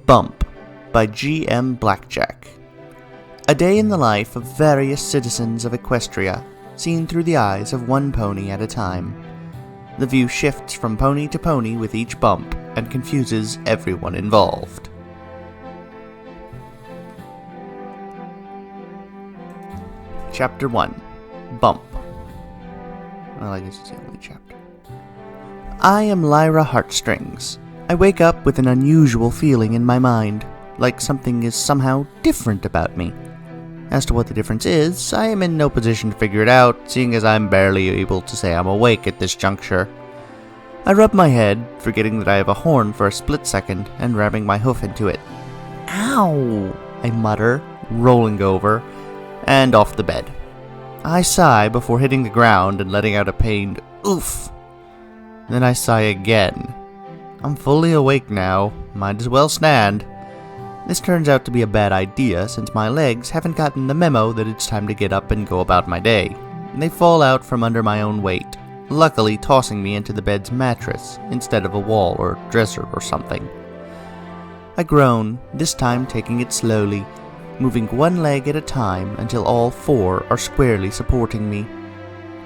Bump by G.M. Blackjack. A day in the life of various citizens of Equestria, seen through the eyes of one pony at a time. The view shifts from pony to pony with each bump and confuses everyone involved. Chapter 1. Bump. Well, I guess it's the only chapter. I am Lyra Heartstrings. I wake up with an unusual feeling in my mind, like something is somehow different about me. As to what the difference is, I am in no position to figure it out, seeing as I'm barely able to say I'm awake at this juncture. I rub my head, forgetting that I have a horn for a split second, and ramming my hoof into it. Ow! I mutter, rolling over, and off the bed. I sigh before hitting the ground and letting out a pained oof. Then I sigh again. I'm fully awake now, might as well stand. This turns out to be a bad idea since my legs haven't gotten the memo that it's time to get up and go about my day. They fall out from under my own weight, luckily tossing me into the bed's mattress instead of a wall or dresser or something. I groan, this time taking it slowly, moving one leg at a time until all four are squarely supporting me.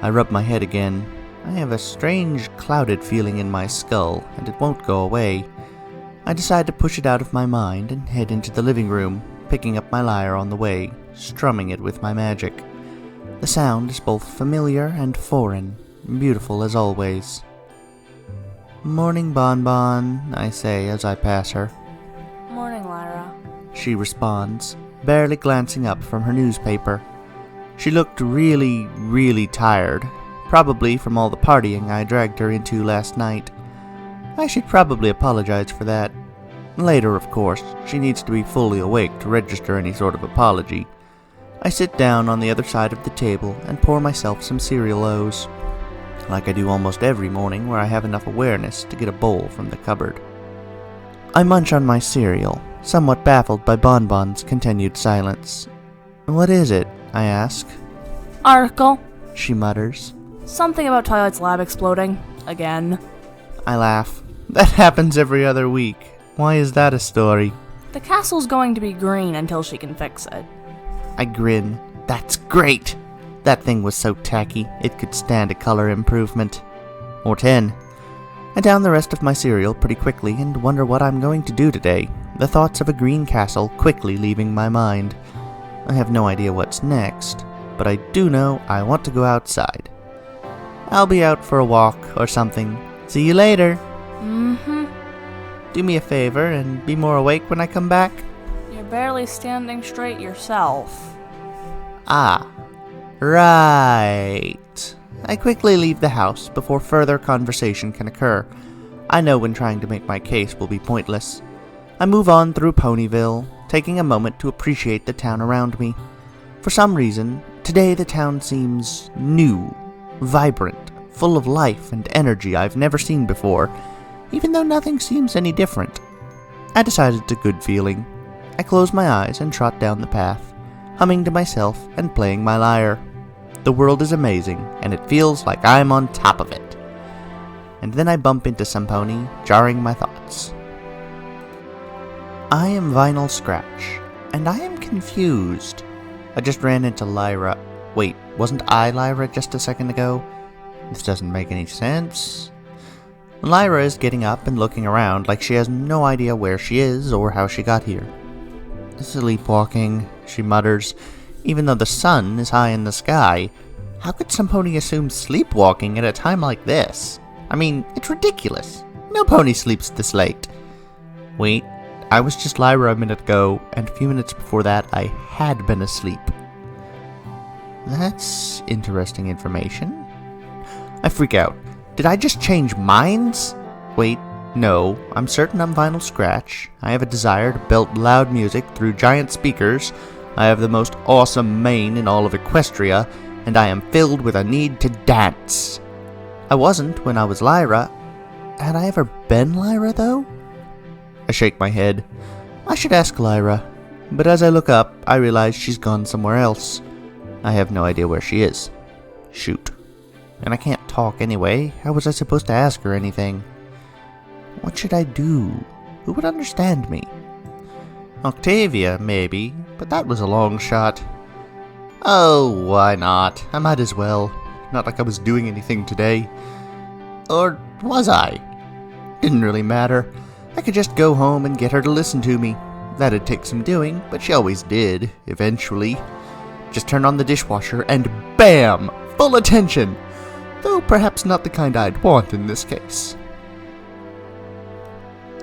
I rub my head again. I have a strange, clouded feeling in my skull, and it won't go away. I decide to push it out of my mind and head into the living room, picking up my lyre on the way, strumming it with my magic. The sound is both familiar and foreign, beautiful as always. "Morning, Bonbon," I say as I pass her. "Morning, Lyra," she responds, barely glancing up from her newspaper. She looked really tired, probably from all the partying I dragged her into last night. I should probably apologize for that. Later, of course, she needs to be fully awake to register any sort of apology. I sit down on the other side of the table and pour myself some cereal O's, like I do almost every morning where I have enough awareness to get a bowl from the cupboard. I munch on my cereal, somewhat baffled by Bonbon's continued silence. "What is it?" I ask. "Article," she mutters. "Something about Twilight's lab exploding. Again." I laugh. That happens every other week. Why is that a story? "The castle's going to be green until she can fix it." I grin. That's great! That thing was so tacky, it could stand a color improvement. Or 10. I down the rest of my cereal pretty quickly and wonder what I'm going to do today, the thoughts of a green castle quickly leaving my mind. I have no idea what's next, but I do know I want to go outside. I'll be out for a walk or something. See you later. Mm-hmm. Do me a favor and be more awake when I come back. You're barely standing straight yourself. Ah, right. I quickly leave the house before further conversation can occur. I know when trying to make my case will be pointless. I move on through Ponyville, taking a moment to appreciate the town around me. For some reason, today the town seems new, vibrant, full of life and energy I've never seen before, even though nothing seems any different. I decide it's a good feeling. I close my eyes and trot down the path, humming to myself and playing my lyre. The world is amazing, and it feels like I'm on top of it. And then I bump into some pony, jarring my thoughts. I am Vinyl Scratch, and I am confused. I just ran into Lyra. Wait, wasn't I Lyra just a second ago? This doesn't make any sense. Lyra is getting up and looking around like she has no idea where she is or how she got here. "Sleepwalking," she mutters, even though the sun is high in the sky. How could some pony assume sleepwalking at a time like this? I mean, it's ridiculous. No pony sleeps this late. Wait, I was just Lyra a minute ago, and a few minutes before that I had been asleep. That's interesting information. I freak out. Did I just change minds? Wait, no, I'm certain I'm Vinyl Scratch. I have a desire to belt loud music through giant speakers. I have the most awesome mane in all of Equestria, and I am filled with a need to dance. I wasn't when I was Lyra. Had I ever been Lyra, though? I shake my head. I should ask Lyra, but as I look up, I realize she's gone somewhere else. I have no idea where she is. Shoot. And I can't talk anyway. How was I supposed to ask her anything? What should I do? Who would understand me? Octavia, maybe, but that was a long shot. Oh, why not? I might as well. Not like I was doing anything today. Or was I? Didn't really matter. I could just go home and get her to listen to me. That'd take some doing, but she always did, eventually. Just turn on the dishwasher and BAM! Full attention! Though perhaps not the kind I'd want in this case.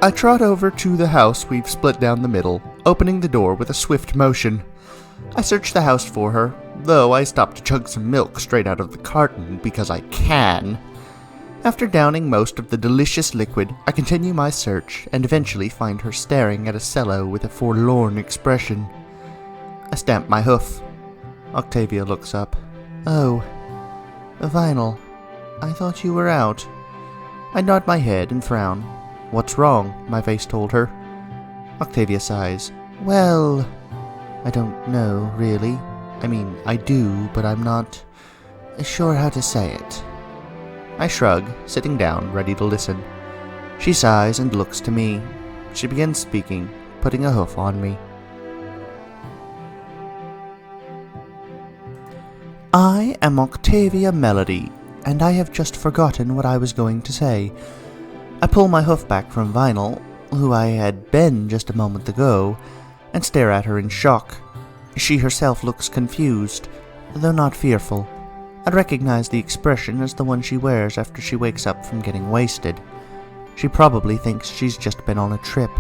I trot over to the house we've split down the middle, opening the door with a swift motion. I search the house for her, though I stop to chug some milk straight out of the carton because I can. After downing most of the delicious liquid, I continue my search and eventually find her staring at a cello with a forlorn expression. I stamp my hoof. Octavia looks up. Oh, Vinyl, I thought you were out. I nod my head and frown. What's wrong? My face told her. Octavia sighs. Well, I don't know, really. I mean, I do, but I'm not sure how to say it. I shrug, sitting down, ready to listen. She sighs and looks to me. She begins speaking, putting a hoof on me. I am Octavia Melody, and I have just forgotten what I was going to say. I pull my hoof back from Vinyl, who I had been just a moment ago, and stare at her in shock. She herself looks confused, though not fearful. I recognize the expression as the one she wears after she wakes up from getting wasted. She probably thinks she's just been on a trip.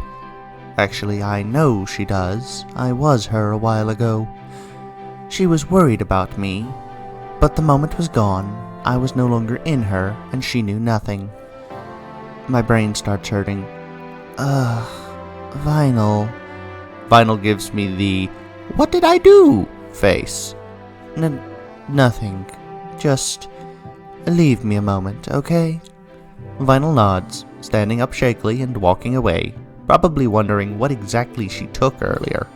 Actually, I know she does. I was her a while ago. She was worried about me, but the moment was gone. I was no longer in her, and she knew nothing. My brain starts hurting. Vinyl. Vinyl gives me the, "What did I do?" face. Nothing. Just leave me a moment, okay? Vinyl nods, standing up shakily and walking away, probably wondering what exactly she took earlier.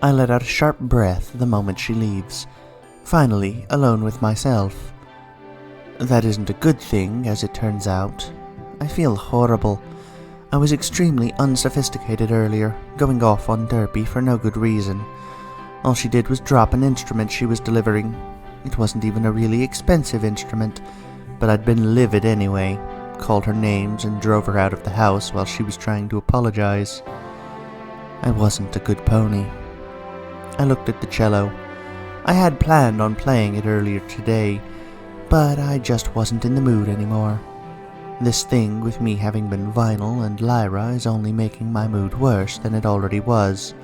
I let out a sharp breath the moment she leaves, finally alone with myself. That isn't a good thing, as it turns out. I feel horrible. I was extremely unsophisticated earlier, going off on Derpy for no good reason. All she did was drop an instrument she was delivering. It wasn't even a really expensive instrument, but I'd been livid anyway, called her names and drove her out of the house while she was trying to apologize. I wasn't a good pony. I looked at the cello. I had planned on playing it earlier today, but I just wasn't in the mood anymore. This thing with me having been Vinyl and Lyra is only making my mood worse than it already was,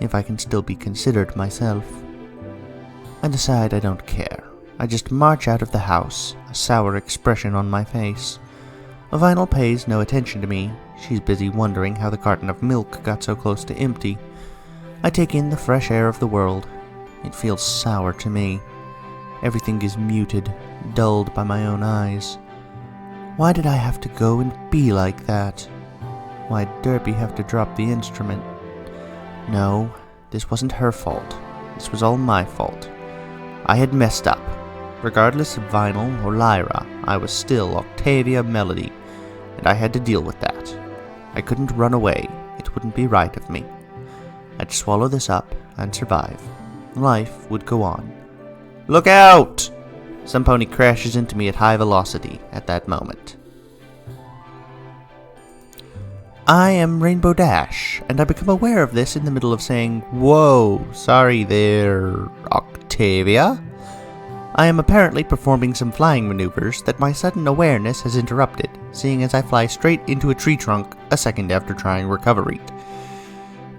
if I can still be considered myself. I decide I don't care. I just march out of the house, a sour expression on my face. Vinyl pays no attention to me. She's busy wondering how the carton of milk got so close to empty. I take in the fresh air of the world. It feels sour to me. Everything is muted, dulled by my own eyes. Why did I have to go and be like that? Why'd Derpy have to drop the instrument? No, this wasn't her fault. This was all my fault. I had messed up. Regardless of Vinyl or Lyra, I was still Octavia Melody, and I had to deal with that. I couldn't run away. It wouldn't be right of me. I'd swallow this up and survive. Life would go on. Look out! Some pony crashes into me at high velocity at that moment. I am Rainbow Dash, and I become aware of this in the middle of saying, "Whoa, sorry there, Octavia." I am apparently performing some flying maneuvers that my sudden awareness has interrupted, seeing as I fly straight into a tree trunk a second after trying recovery.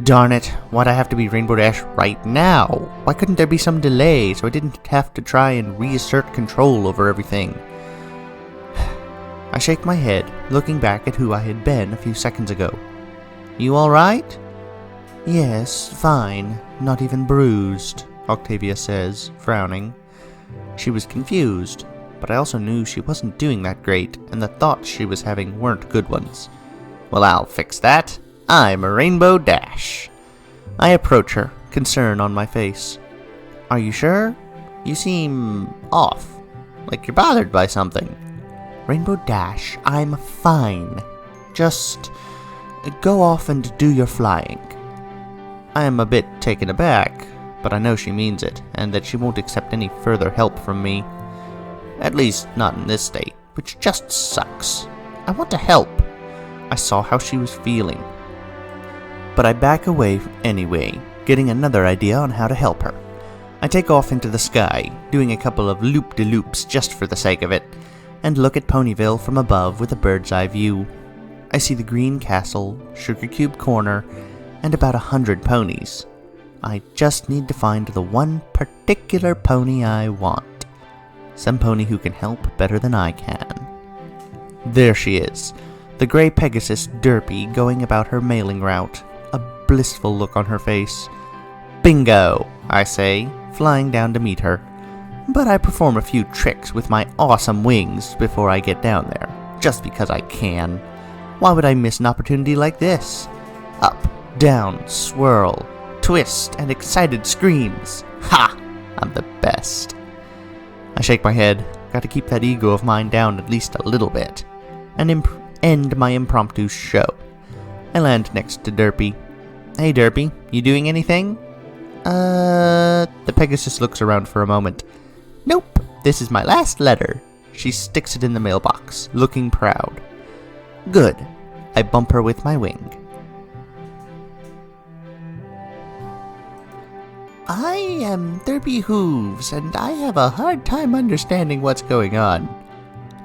Darn it, why'd I have to be Rainbow Dash right now? Why couldn't there be some delay so I didn't have to try and reassert control over everything? I shake my head, looking back at who I had been a few seconds ago. You alright? Yes, fine. Not even bruised, Octavia says, frowning. She was confused, but I also knew she wasn't doing that great, and the thoughts she was having weren't good ones. Well, I'll fix that. I'm a Rainbow Dash. I approach her, concern on my face. Are you sure? You seem off, like you're bothered by something. Rainbow Dash, I'm fine. Just go off and do your flying. I am a bit taken aback, but I know she means it, and that she won't accept any further help from me. At least, not in this state, which just sucks. I want to help. I saw how she was feeling. But I back away anyway, getting another idea on how to help her. I take off into the sky, doing a couple of loop-de-loops just for the sake of it, and look at Ponyville from above with a bird's eye view. I see the green castle, Sugar Cube Corner, and about 100 ponies. I just need to find the one particular pony I want. Some pony who can help better than I can. There she is, the gray Pegasus Derpy going about her mailing route, a blissful look on her face. Bingo, I say, flying down to meet her. But I perform a few tricks with my awesome wings before I get down there, just because I can. Why would I miss an opportunity like this? Up, down, swirl, twist, and excited screams. Ha! I'm the best. I shake my head. Got to keep that ego of mine down at least a little bit, and end my impromptu show. I land next to Derpy. Hey Derpy, you doing anything? The Pegasus looks around for a moment. Nope, this is my last letter. She sticks it in the mailbox, looking proud. Good. I bump her with my wing. I am Derpy Hooves, and I have a hard time understanding what's going on.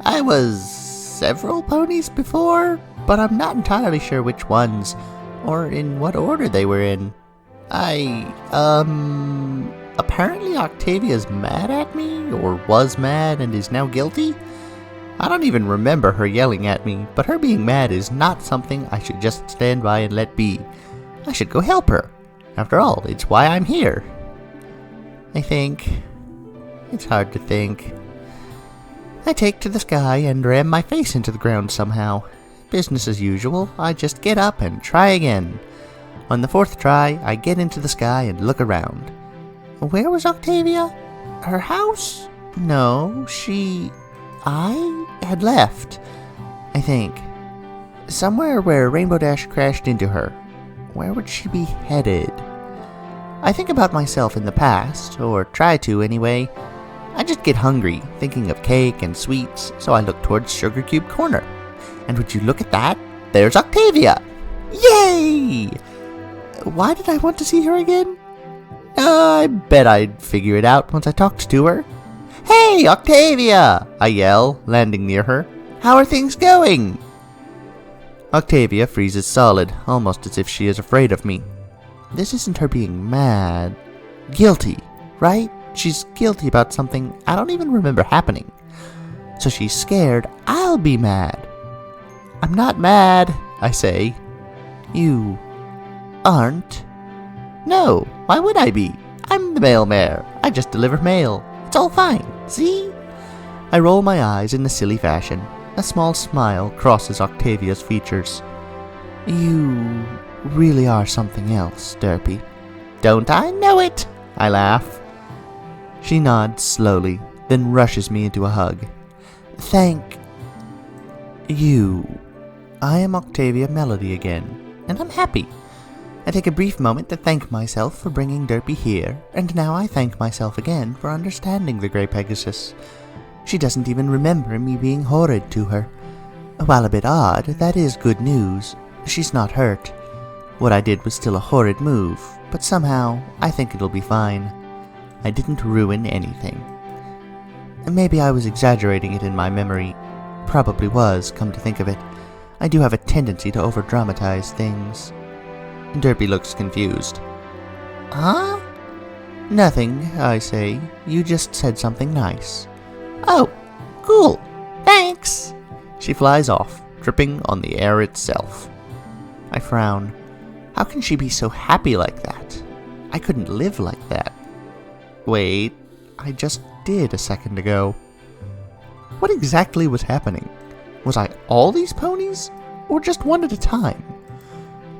I was several ponies before, but I'm not entirely sure which ones, or in what order they were in. Apparently Octavia's mad at me, or was mad and is now guilty? I don't even remember her yelling at me, but her being mad is not something I should just stand by and let be. I should go help her. After all, it's why I'm here. I think. It's hard to think. I take to the sky and ram my face into the ground somehow. Business as usual, I just get up and try again. On the fourth try, I get into the sky and look around. Where was Octavia? Her house? No, I had left, I think. Somewhere where Rainbow Dash crashed into her. Where would she be headed? I think about myself in the past, or try to anyway. I just get hungry, thinking of cake and sweets, so I look towards Sugar Cube Corner. And would you look at that? There's Octavia! Yay! Why did I want to see her again? I bet I'd figure it out once I talked to her. Hey, Octavia! I yell, landing near her. How are things going? Octavia freezes solid, almost as if she is afraid of me. This isn't her being mad. Guilty, right? She's guilty about something I don't even remember happening. So she's scared I'll be mad. I'm not mad, I say. You aren't? No, why would I be? I'm the mail mare. I just deliver mail. It's all fine, see? I roll my eyes in a silly fashion. A small smile crosses Octavia's features. You really are something else, Derpy. Don't I know it? I laugh. She nods slowly, then rushes me into a hug. Thank you. I am Octavia Melody again, and I'm happy. I take a brief moment to thank myself for bringing Derpy here, and now I thank myself again for understanding the Grey Pegasus. She doesn't even remember me being horrid to her. While a bit odd, that is good news. She's not hurt. What I did was still a horrid move, but somehow I think it'll be fine. I didn't ruin anything. Maybe I was exaggerating it in my memory. Probably was, come to think of it. I do have a tendency to over-dramatize things. Derpy looks confused. Huh? Nothing, I say. You just said something nice. Oh, cool. Thanks. She flies off, tripping on the air itself. I frown. How can she be so happy like that? I couldn't live like that. Wait, I just did a second ago. What exactly was happening? Was I all these ponies? Or just one at a time?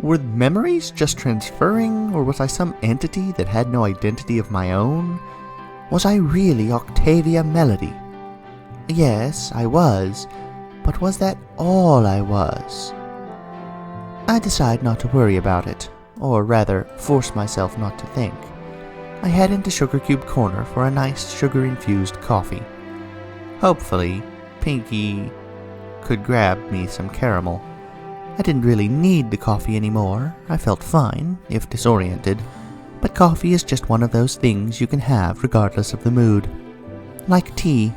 Were memories just transferring, or was I some entity that had no identity of my own? Was I really Octavia Melody? Yes, I was, but was that all I was? I decide not to worry about it. or rather, force myself not to think, I head into Sugar Cube Corner for a nice sugar-infused coffee. Hopefully, Pinkie could grab me some caramel. I didn't really need the coffee anymore. I felt fine, if disoriented, but coffee is just one of those things you can have regardless of the mood. Like tea.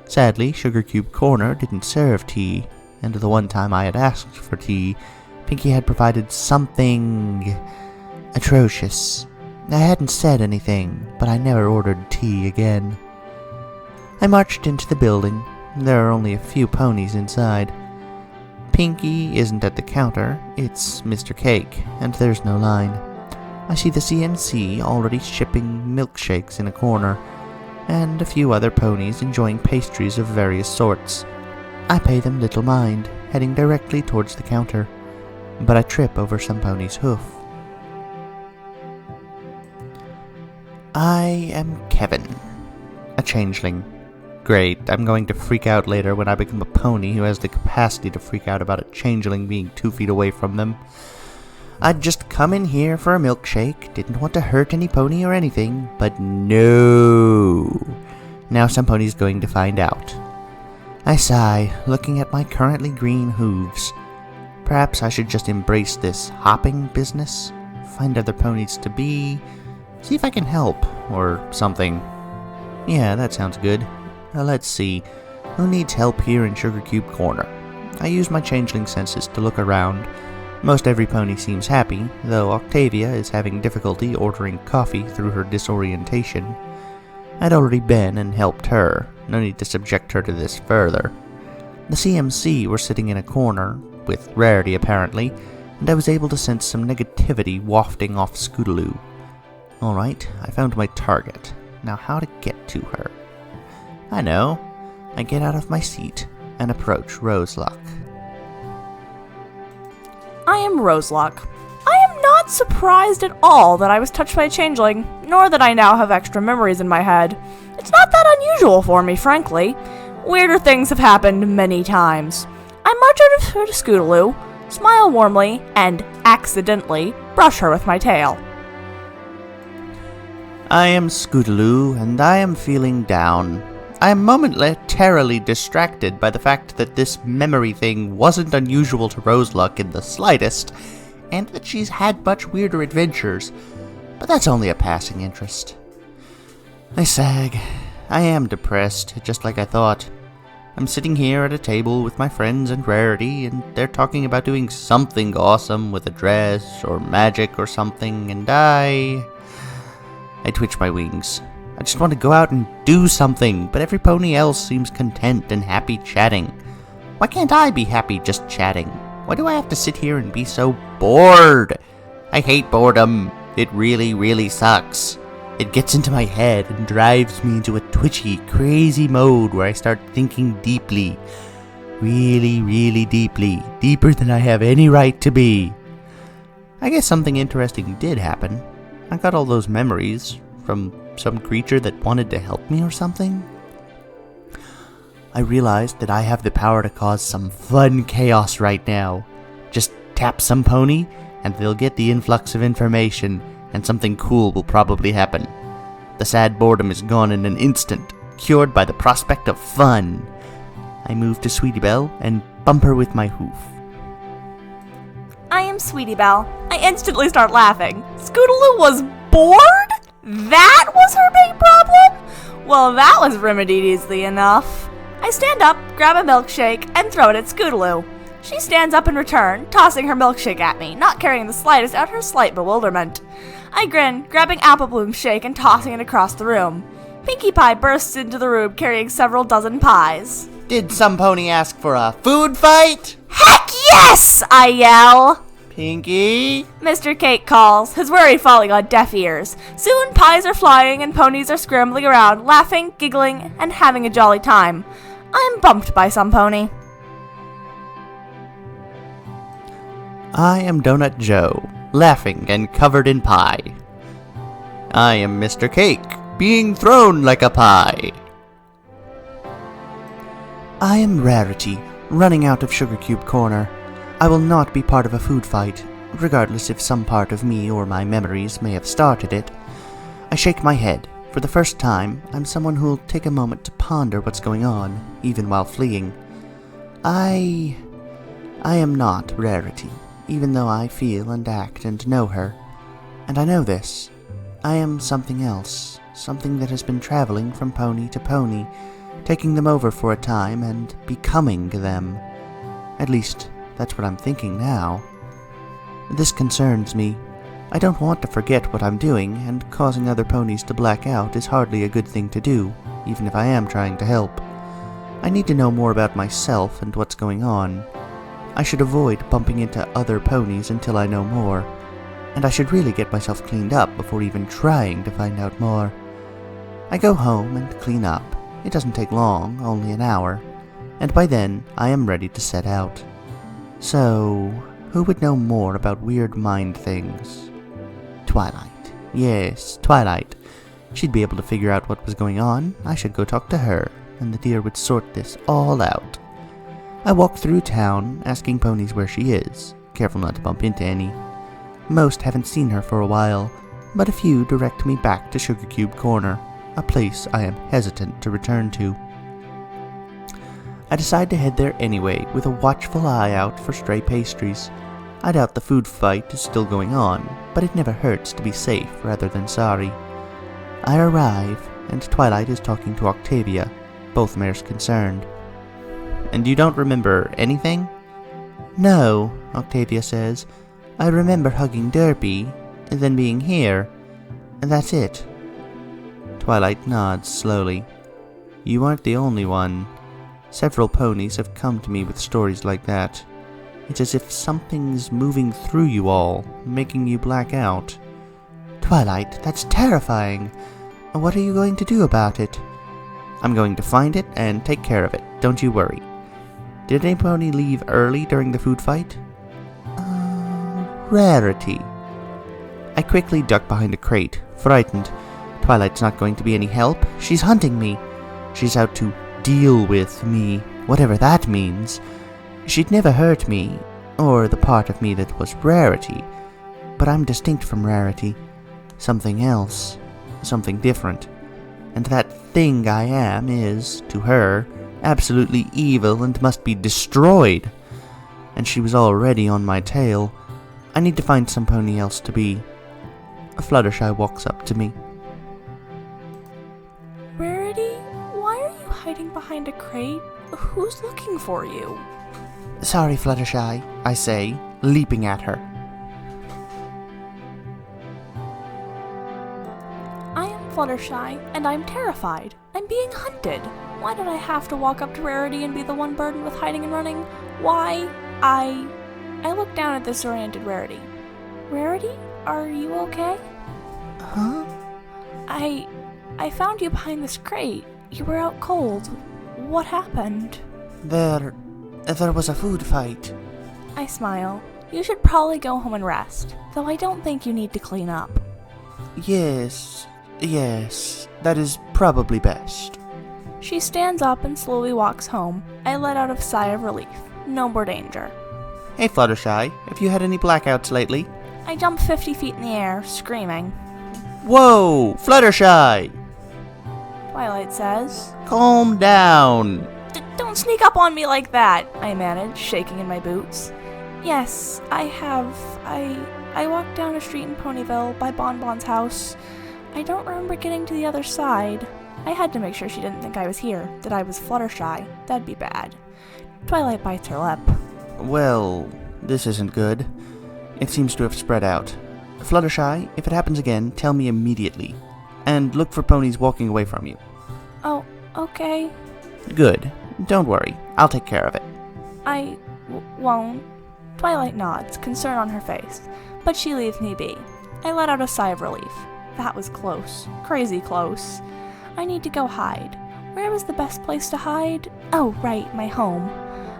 Sadly, Sugar Cube Corner didn't serve tea, and the one time I had asked for tea, Pinkie had provided something atrocious. I hadn't said anything, but I never ordered tea again. I marched into the building. There are only a few ponies inside. Pinkie isn't at the counter, it's Mr. Cake, and there's no line. I see the CMC already shipping milkshakes in a corner, and a few other ponies enjoying pastries of various sorts. I pay them little mind, heading directly towards the counter, but I trip over some pony's hoof. I am Kevin, a changeling. Great, I'm going to freak out later when I become a pony who has the capacity to freak out about a changeling being 2 feet away from them. I'd just come in here for a milkshake, didn't want to hurt any pony or anything, but no. Now some pony's going to find out. I sigh, looking at my currently green hooves. Perhaps I should just embrace this hopping business, find other ponies to be, see if I can help, or something. Yeah, that sounds good. Let's see. Who needs help here in Sugar Cube Corner? I use my changeling senses to look around. Most every pony seems happy, though Octavia is having difficulty ordering coffee through her disorientation. I'd already been and helped her. No need to subject her to this further. The CMC were sitting in a corner, with Rarity apparently, and I was able to sense some negativity wafting off Scootaloo. Alright, I found my target. Now how to get to her? I know. I get out of my seat and approach Roseluck. I am Roseluck. I am not surprised at all that I was touched by a changeling, nor that I now have extra memories in my head. It's not that unusual for me, frankly. Weirder things have happened many times. I march out of her to Scootaloo, smile warmly, and accidentally brush her with my tail. I am Scootaloo, and I am feeling down. I am momentarily distracted by the fact that this memory thing wasn't unusual to Roseluck in the slightest, and that she's had much weirder adventures, but that's only a passing interest. I sag. I am depressed, just like I thought. I'm sitting here at a table with my friends and Rarity, and they're talking about doing something awesome with a dress, or magic or something, and I twitch my wings. I just want to go out and do something, but every pony else seems content and happy chatting. Why can't I be happy just chatting? Why do I have to sit here and be so bored? I hate boredom. It really, really sucks. It gets into my head and drives me into a twitchy, crazy mode where I start thinking deeply. Really, really deeply. Deeper than I have any right to be. I guess something interesting did happen. I got all those memories from some creature that wanted to help me or something. I realized that I have the power to cause some fun chaos right now. Just tap some pony, and they'll get the influx of information, and something cool will probably happen. The sad boredom is gone in an instant, cured by the prospect of fun. I move to Sweetie Belle and bump her with my hoof. I am Sweetie Belle. I instantly start laughing. Scootaloo was bored? That was her big problem? Well, that was remedied easily enough. I stand up, grab a milkshake, and throw it at Scootaloo. She stands up in return, tossing her milkshake at me, not caring the slightest out her slight bewilderment. I grin, grabbing Apple Bloom's shake and tossing it across the room. Pinkie Pie bursts into the room carrying several dozen pies. Did some pony ask for a food fight? Heck yes! I yell. Pinkie? Mr. Cake calls, his worry falling on deaf ears. Soon pies are flying and ponies are scrambling around, laughing, giggling, and having a jolly time. I'm bumped by some pony. I am Donut Joe, laughing and covered in pie. I am Mr. Cake, being thrown like a pie. I am Rarity, running out of Sugar Cube Corner. I will not be part of a food fight, regardless if some part of me or my memories may have started it. I shake my head. For the first time, I'm someone who'll take a moment to ponder what's going on, even while fleeing. I am not Rarity, even though I feel and act and know her. And I know this. I am something else, something that has been traveling from pony to pony, taking them over for a time and becoming them. At least, that's what I'm thinking now. This concerns me. I don't want to forget what I'm doing, and causing other ponies to black out is hardly a good thing to do, even if I am trying to help. I need to know more about myself and what's going on. I should avoid bumping into other ponies until I know more, and I should really get myself cleaned up before even trying to find out more. I go home and clean up. It doesn't take long, only an hour, and by then I am ready to set out. So, who would know more about weird mind things? Twilight. Yes, Twilight. She'd be able to figure out what was going on. I should go talk to her, and the deer would sort this all out. I walk through town, asking ponies where she is, careful not to bump into any. Most haven't seen her for a while, but a few direct me back to Sugar Cube Corner, a place I am hesitant to return to. I decide to head there anyway, with a watchful eye out for stray pastries. I doubt the food fight is still going on, but it never hurts to be safe rather than sorry. I arrive, and Twilight is talking to Octavia, both mares concerned. And you don't remember anything? No, Octavia says. I remember hugging Derpy, and then being here, and that's it. Twilight nods slowly. You aren't the only one. Several ponies have come to me with stories like that. It's as if something's moving through you all, making you black out. Twilight, that's terrifying. What are you going to do about it? I'm going to find it and take care of it, don't you worry. Did any pony leave early during the food fight? Rarity. I quickly duck behind a crate, frightened. Twilight's not going to be any help. She's hunting me. She's out to deal with me, whatever that means. She'd never hurt me, or the part of me that was Rarity, but I'm distinct from Rarity. Something else. Something different. And that thing I am is, to her, absolutely evil and must be destroyed. And she was already on my tail. I need to find some pony else to be. Fluttershy walks up to me. Rarity, why are you hiding behind a crate? Who's looking for you? Sorry, Fluttershy, I say, leaping at her. I am Fluttershy, and I'm terrified. I'm being hunted. Why did I have to walk up to Rarity and be the one burdened with hiding and running? Why? I look down at the disoriented Rarity. Rarity, are you okay? Huh? I found you behind this crate. You were out cold. What happened? There was a food fight. I smile. You should probably go home and rest, though I don't think you need to clean up. Yes, that is probably best. She stands up and slowly walks home. I let out a sigh of relief. No more danger. Hey Fluttershy, have you had any blackouts lately? I jump 50 feet in the air, screaming. Whoa, Fluttershy! Twilight says. Calm down. Don't sneak up on me like that, I manage, shaking in my boots. Yes, I have. I walked down a street in Ponyville by Bonbon's house. I don't remember getting to the other side. I had to make sure she didn't think I was here, that I was Fluttershy. That'd be bad. Twilight bites her lip. Well, this isn't good. It seems to have spread out. Fluttershy, if it happens again, tell me immediately. And look for ponies walking away from you. Oh, okay. Good. Don't worry. I'll take care of it. I won't. Twilight nods, concern on her face, but she leaves me be. I let out a sigh of relief. That was close. Crazy close. I need to go hide. Where was the best place to hide? Oh, right, my home.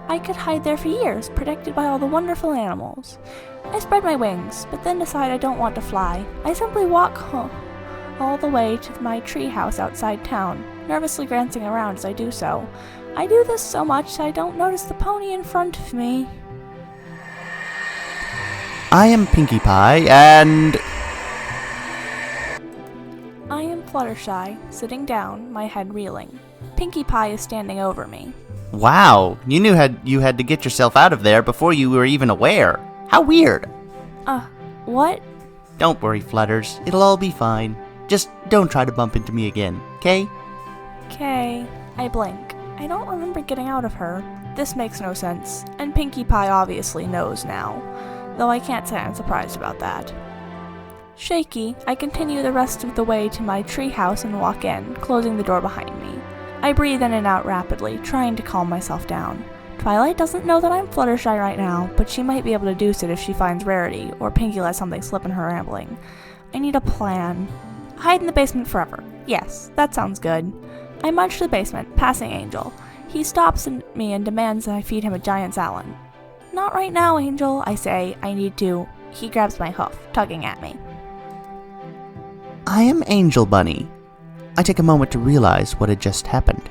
I could hide there for years, protected by all the wonderful animals. I spread my wings, but then decide I don't want to fly. I simply walk home, all the way to my treehouse outside town, nervously glancing around as I do so. I do this so much that I don't notice the pony in front of me. I am Pinkie Pie, and... I am Fluttershy, sitting down, my head reeling. Pinkie Pie is standing over me. Wow, you knew you had to get yourself out of there before you were even aware. How weird. What? Don't worry, Flutters. It'll all be fine. Just don't try to bump into me again, okay? Okay. I blink. I don't remember getting out of her. This makes no sense, and Pinkie Pie obviously knows now, though I can't say I'm surprised about that. Shaky, I continue the rest of the way to my treehouse and walk in, closing the door behind me. I breathe in and out rapidly, trying to calm myself down. Twilight doesn't know that I'm Fluttershy right now, but she might be able to deduce it if she finds Rarity, or Pinkie lets something slip in her rambling. I need a plan. Hide in the basement forever. Yes, that sounds good. I munch to the basement, passing Angel. He stops me and demands that I feed him a giant salad. Not right now, Angel, I say. I need to. He grabs my hoof, tugging at me. I am Angel Bunny. I take a moment to realize what had just happened.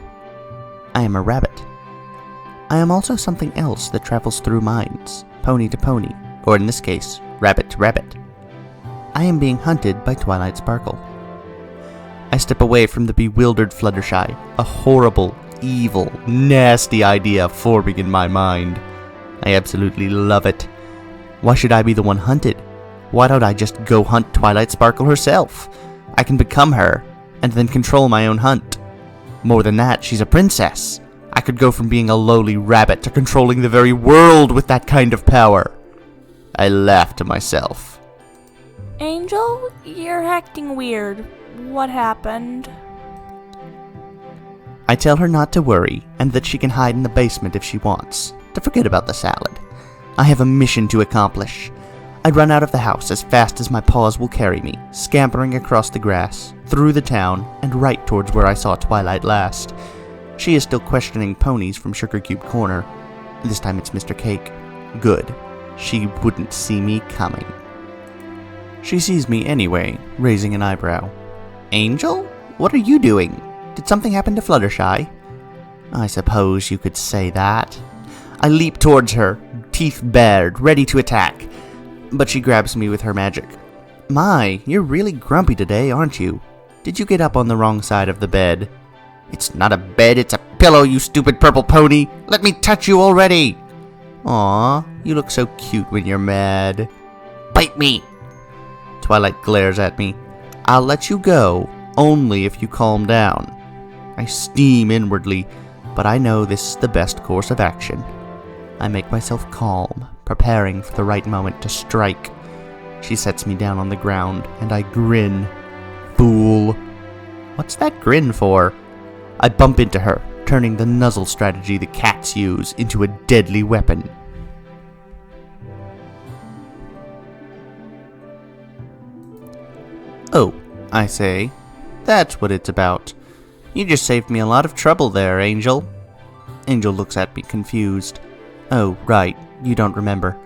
I am a rabbit. I am also something else that travels through minds, pony to pony, or in this case, rabbit to rabbit. I am being hunted by Twilight Sparkle. I step away from the bewildered Fluttershy, a horrible, evil, nasty idea forming in my mind. I absolutely love it. Why should I be the one hunted? Why don't I just go hunt Twilight Sparkle herself? I can become her, and then control my own hunt. More than that, she's a princess. I could go from being a lowly rabbit to controlling the very world with that kind of power. I laugh to myself. Angel, you're acting weird. What happened? I tell her not to worry, and that she can hide in the basement if she wants, to forget about the salad. I have a mission to accomplish. I run out of the house as fast as my paws will carry me, scampering across the grass, through the town, and right towards where I saw Twilight last. She is still questioning ponies from Sugar Cube Corner. This time it's Mr. Cake. Good. She wouldn't see me coming. She sees me anyway, raising an eyebrow. Angel? What are you doing? Did something happen to Fluttershy? I suppose you could say that. I leap towards her, teeth bared, ready to attack. But she grabs me with her magic. My, you're really grumpy today, aren't you? Did you get up on the wrong side of the bed? It's not a bed, it's a pillow, you stupid purple pony! Let me touch you already! Aw, you look so cute when you're mad. Bite me! Twilight glares at me. I'll let you go, only if you calm down. I steam inwardly, but I know this is the best course of action. I make myself calm, preparing for the right moment to strike. She sets me down on the ground, and I grin. Fool. What's that grin for? I bump into her, turning the nuzzle strategy the cats use into a deadly weapon. Oh, I say. That's what it's about. You just saved me a lot of trouble there, Angel. Angel looks at me confused. Oh, right, you don't remember.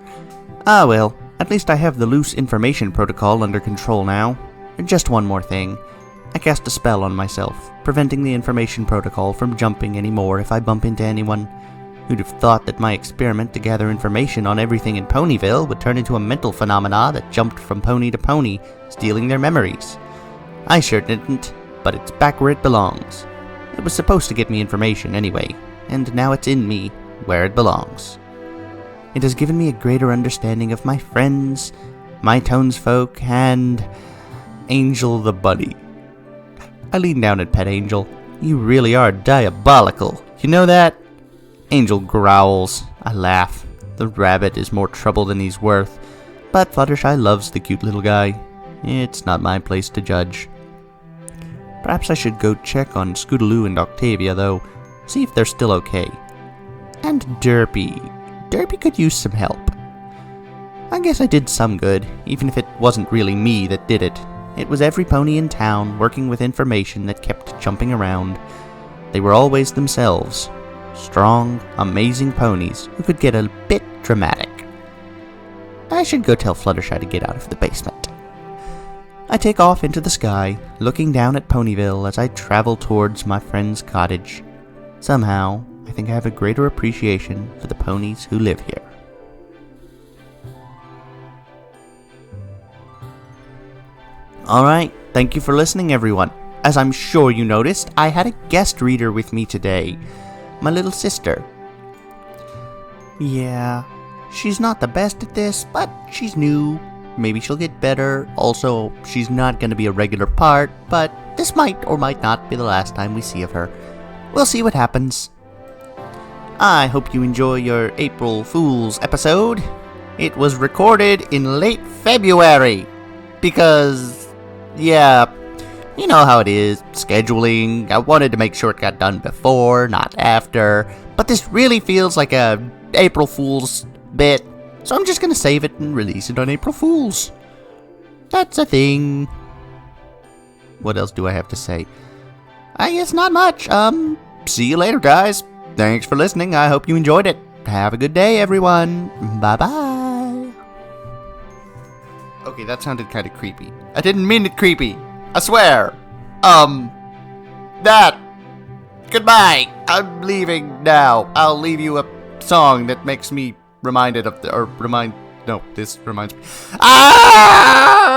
Ah well, at least I have the loose information protocol under control now. Just one more thing. I cast a spell on myself, preventing the information protocol from jumping anymore if I bump into anyone. Who'd have thought that my experiment to gather information on everything in Ponyville would turn into a mental phenomena that jumped from pony to pony, stealing their memories? I sure didn't, but it's back where it belongs. It was supposed to get me information anyway, and now it's in me, where it belongs. It has given me a greater understanding of my friends, my townsfolk, and Angel the Bunny. I lean down and pet Angel. You really are diabolical. You know that? Angel growls. I laugh. The rabbit is more trouble than he's worth, but Fluttershy loves the cute little guy. It's not my place to judge. Perhaps I should go check on Scootaloo and Octavia, though, see if they're still okay. And Derpy. Derpy could use some help. I guess I did some good, even if it wasn't really me that did it. It was every pony in town working with information that kept jumping around. They were always themselves. Strong, amazing ponies who could get a bit dramatic. I should go tell Fluttershy to get out of the basement. I take off into the sky, looking down at Ponyville as I travel towards my friend's cottage. Somehow, I think I have a greater appreciation for the ponies who live here. Alright, thank you for listening, everyone. As I'm sure you noticed, I had a guest reader with me today. My little sister. Yeah, she's not the best at this, but she's new. Maybe she'll get better. Also, she's not going to be a regular part, but this might or might not be the last time we see of her. We'll see what happens. I hope you enjoy your April Fool's episode. It was recorded in late February. Because, yeah, you know how it is, scheduling. I wanted to make sure it got done before, not after. But this really feels like a April Fool's bit. So I'm just gonna save it and release it on April Fool's. That's a thing. What else do I have to say? I guess not much. See you later, guys. Thanks for listening. I hope you enjoyed it. Have a good day, everyone. Bye-bye. Okay, that sounded kind of creepy. I didn't mean it creepy. I swear. That. Goodbye. I'm leaving now. I'll leave you a song that makes me reminded of this reminds me. Ah!